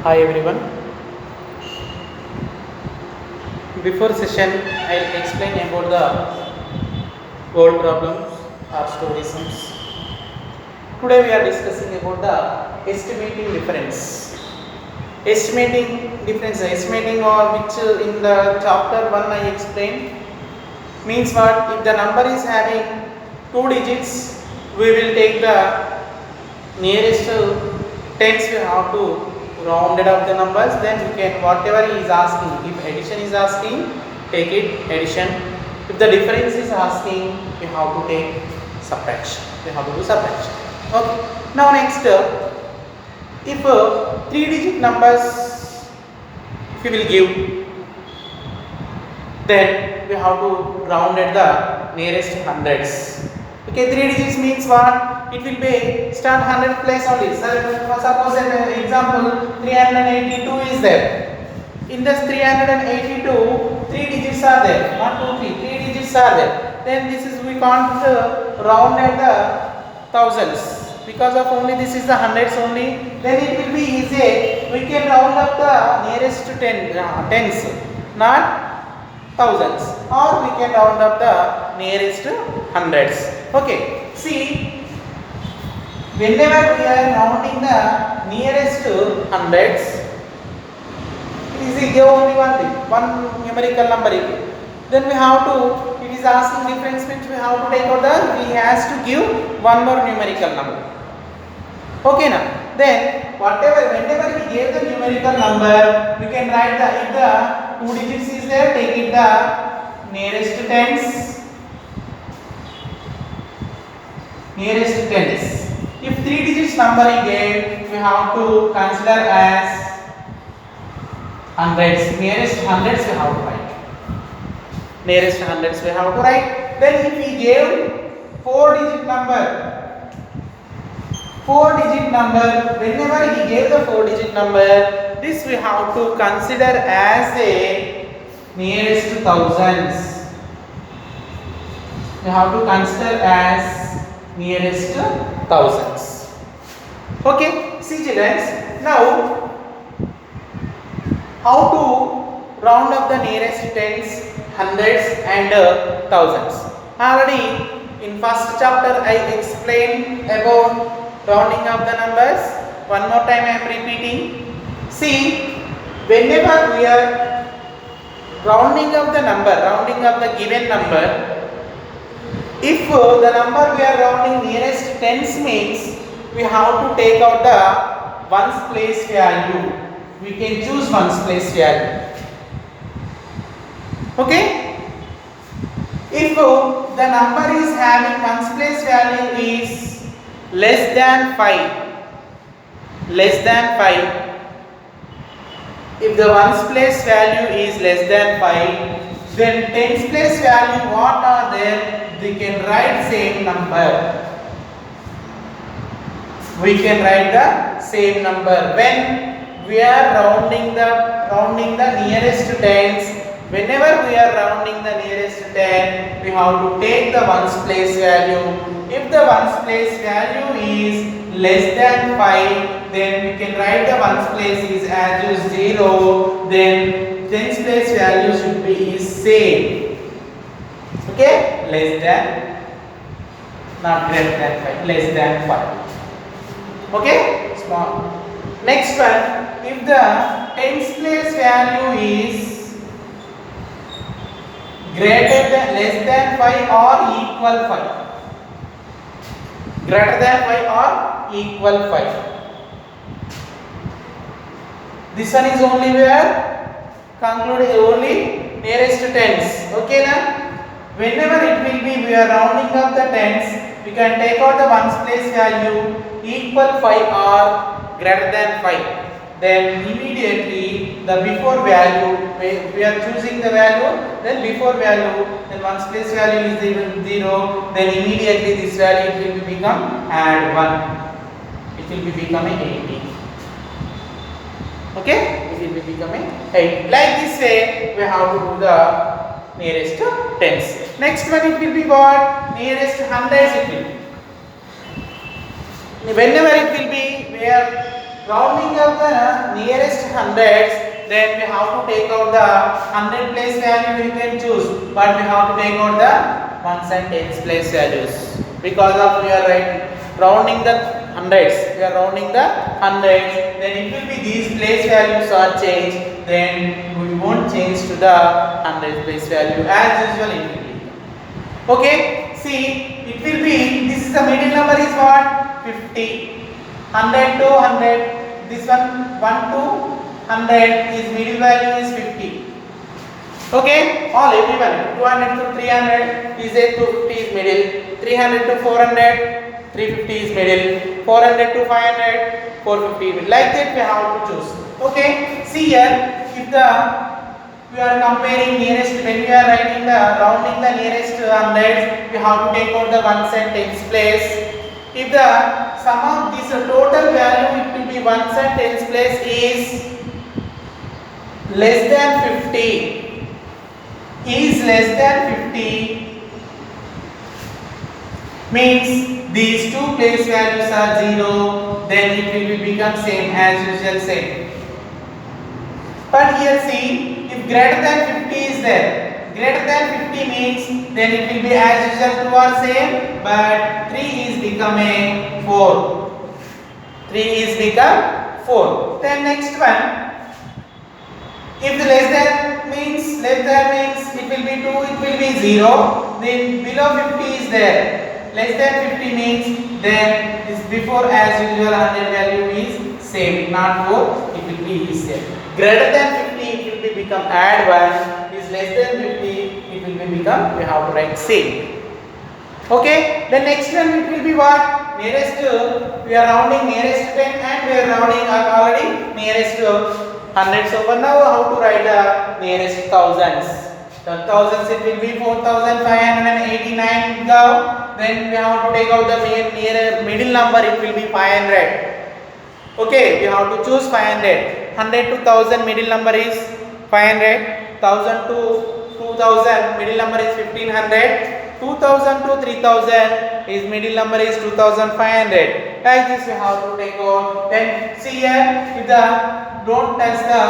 Hi everyone. Before session, I'll explain about the word problems or storisms. Today we are discussing about the estimating difference. Estimating or which in the chapter 1 I explained means what? If the number is having 2 digits, we will take the nearest tens, we have to rounded up the numbers, then we can whatever he is asking. If addition is asking, take it addition. If the difference is asking, we have to take subtraction. We have to do subtraction. Okay. Now next, if 3-digit numbers if we will give, then we have to round at the nearest hundreds. Okay, 3 digits means what? It will be start 100 place only. Suppose an example 382 is there. In this 382, 3 digits are there. 1, 2, 3. 3 digits are there. Then this is we can't round at the thousands because of only this is the hundreds only. Then it will be easy. We can round up the nearest to tens, not thousands, or we can round up the nearest hundreds. Okay, see, whenever we are rounding the nearest hundreds, it is give only one thing, one numerical number. Then we have to, it is asking difference means we have to take out the, he has to give one more numerical number. Okay now, then whenever we gave the numerical number, we can write the, if the 2 digits is there, take it the nearest tens. If 3 digits number is gave, we have to consider as hundreds. Nearest hundreds we have to write. Nearest hundreds we have to write. Then if we gave 4-digit number, 4-digit number, whenever he gave the 4-digit number, this we have to consider as a nearest thousands. We have to consider as nearest thousands. Okay, see children, now how to round up the nearest tens, hundreds and thousands. Already in first chapter I explained about rounding up the numbers. One more time I am repeating. See, whenever we are rounding up the number, rounding up the given number, if the number we are rounding nearest tens means we have to take out the ones place value. We can choose ones place value. Okay? If the number is having ones place value is less than 5, if the ones place value is less than 5, then tens place value what are there? We can write same number. We can write the same number when we are rounding the nearest tens. Whenever we are rounding the nearest 10, we have to take the ones place value. If the ones place value is less than 5, then we can write the ones place is as 0. Then tens place value should be is same. Okay, less than, not greater than 5, less than 5. Okay, small. Next one, if the tens place value is greater than, less than 5 or equal 5, greater than 5 or equal 5. This one is only where concluding only nearest tens. Okay now? Whenever it will be, we are rounding up the tens, we can take out the ones place value equal 5 or greater than 5. Then immediately the before value, we are choosing the value, then before value, then ones place value is 0, then immediately this value it will become add 1. It will be becoming 80. Okay? It will be becoming 8. Like this way, we have to do the nearest tens. Next one it will be what? Nearest hundreds it will be. Whenever it will be, we are rounding of the nearest hundreds, then we have to take out the 100 place value we can choose, but we have to take out the ones and tens place values, because of we are rounding the hundreds, we are rounding the hundreds, then it will be these place values are changed, then we won't change to the 100 place value as usual it will be. Okay, see, it will be, this is the middle number is what, 50, 100 to 100, this one 1 to 100 is middle value is 50. Okay, all everyone 200 to 300 is a 250 is middle, 300 to 400 350 is middle, 400 to 500 450 is middle. Like that we have to choose. Okay, see here, if the we are comparing nearest, when we are writing the rounding the nearest hundreds, we have to take out the ones and tens place. If the sum of this total value, it will be ones and tens place is less than 50, is less than 50, means these two place values are 0, then it will become same as usual same. But here see, if greater than 50 is there, greater than 50 means then it will be as usual 2 are same, but 3 is becoming 4. 3 is become 4. Then next one, if the less than means it will be 2, it will be 0. Then below 50 is there. Less than 50 means then is before as usual 100 value is same, not 4. It will be same. Greater than 50 it will be become add 1. Is less than 50 it will be become, we have to write same. Okay. The next one it will be what? Nearest we are rounding nearest 10 and we are rounding already nearest hundreds. So now how to write the nearest thousands? The thousands it will be 4589 now. Then we have to take out the near middle number, it will be 500. Okay, we have to choose 500. 100 to 1000 middle number is 500. 1000 to 2000 middle number is 1500. 2000 to 3000 is middle number is 2500. Like this we have to take out. Then see here, if the don't touch the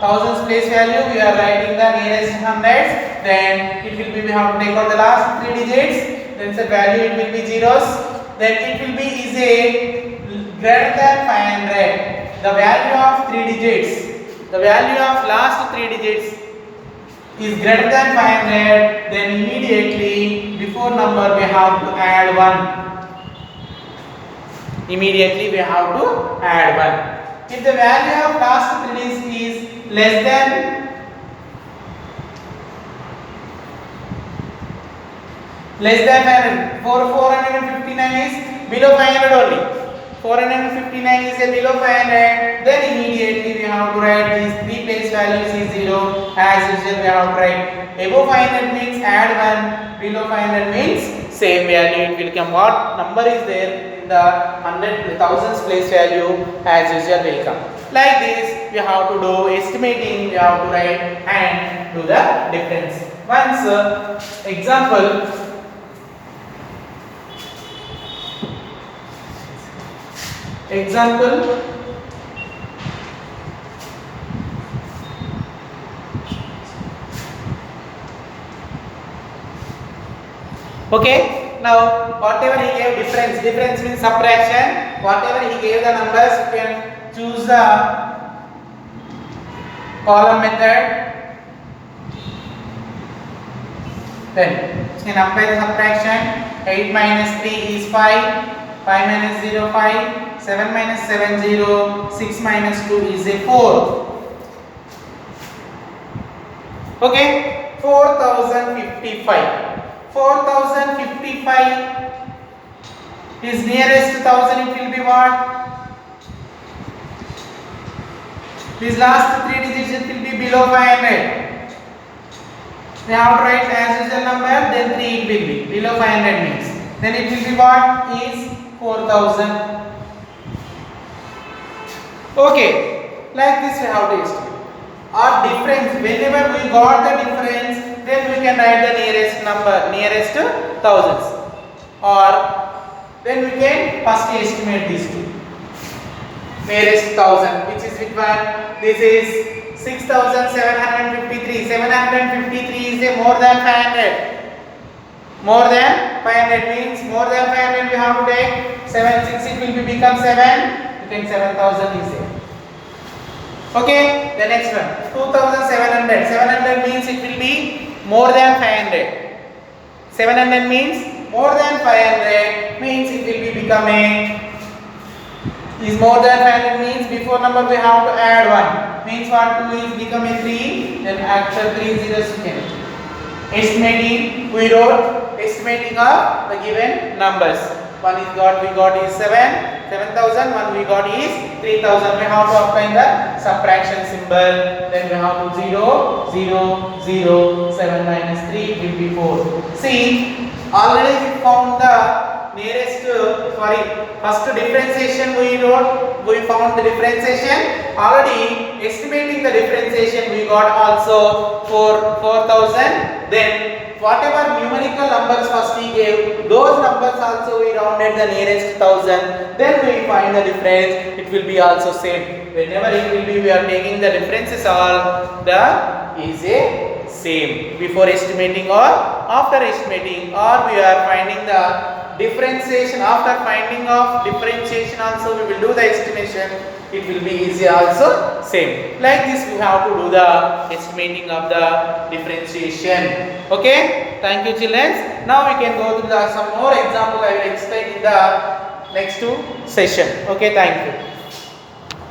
thousands place value, we are writing the nearest hundreds, then it will be, we have to take out the last 3 digits, then the value it will be zeros, then it will be is a greater than 500. The value of 3 digits, the value of last 3 digits is greater than 500, then immediately before number we have to add 1. Immediately we have to add 1. If the value of last 3 digits is less than 500, 459 is below 500 only. 459 is a below 500, then immediately we have to write these 3 place values is 0. As usual we have to write above 500 means add 1, below 500 means same value. It will come what number is there in the thousands place value as usual will come. Like this we have to do estimating, we have to write and do the difference. Once example. Okay, now whatever he gave difference means subtraction. Whatever he gave the numbers, you can choose the column method. Then you can apply the subtraction. 8 minus 3 is 5, 5 minus 0 5, 7 minus 7 0, 6 minus 2 is a 4. Okay, 4055. 4055 is nearest to 1000, it will be what? These last 3 digits will be below 500. We have to write as usual number, then 3 it will be. Below 500 means. Then it will be what? Is 4000. Okay, like this we have to estimate. Or difference, whenever we got the difference, then we can write the nearest number, nearest thousands, or then we can first estimate these two. nearest 1000, which is which one? This is 6753. 753 is a more than 500. More than 500 means more than 500 we have to take 7. 6 it will become 7. You take 7000 is there. Okay, the next one 2700. 700 means it will be more than 500. 700 means more than 500 means it will be becoming is more than 500 means before number we have to add 1 means what 2 is becoming 3 then after 3 zeros you can estimating we wrote estimating of the given numbers. One is we got is 7,000, one we got is 3,000. We have to apply the subtraction symbol. Then we have to 0, 0, 0, 7 minus 3 will be 4. See, already we found the nearest, first differentiation we wrote, we found the differentiation. Already estimating the differentiation we got also 4,000. Then whatever numerical numbers first he gave, those numbers also we rounded the nearest 1000. Then we find the difference. It will be also same. Whenever it will be, we are taking the differences all the is a same before estimating or after estimating, or we are finding the differentiation after finding of differentiation also we will do the estimation. It will be easy also same. Like this we have to do the estimating of the differentiation. Okay, thank you children. Now we can go to some more example I will explain in the next session. Okay, thank you.